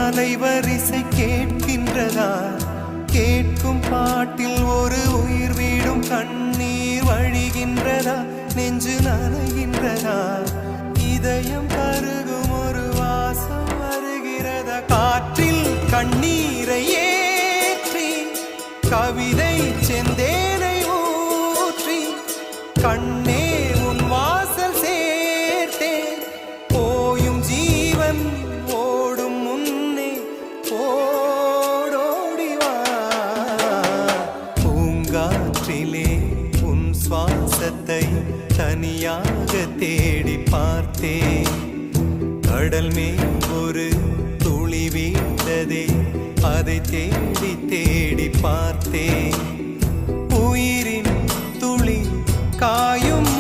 அலைவரிசை கேட்கின்றதா? கேட்கும் பாட்டில் ஒரு உயிர் வீடும் கண்ணீர் வழிகின்றதா? நெஞ்சு நனைகின்றதா? இதயம் கருகும் ஒரு வாசம் வருகிறதா? காற்றில் கண்ணீரை ஏற்றி கவிதை செந்தேனை ஊற்றி கண்ணே உன் வாசல் சேர்த்தேன். போயும் ஜீவன் ஓடும் முன்னே ஓடோடிவா. பூங்காற்றிலே உன் சுவாசத்தை தனியாக தேடி பார்த்தேன். கடல் மேல் ஒரு துளி வீழ்ந்ததே, அதை தேடி தேடி பார்த்தேன். உயிரின் துளி காயும்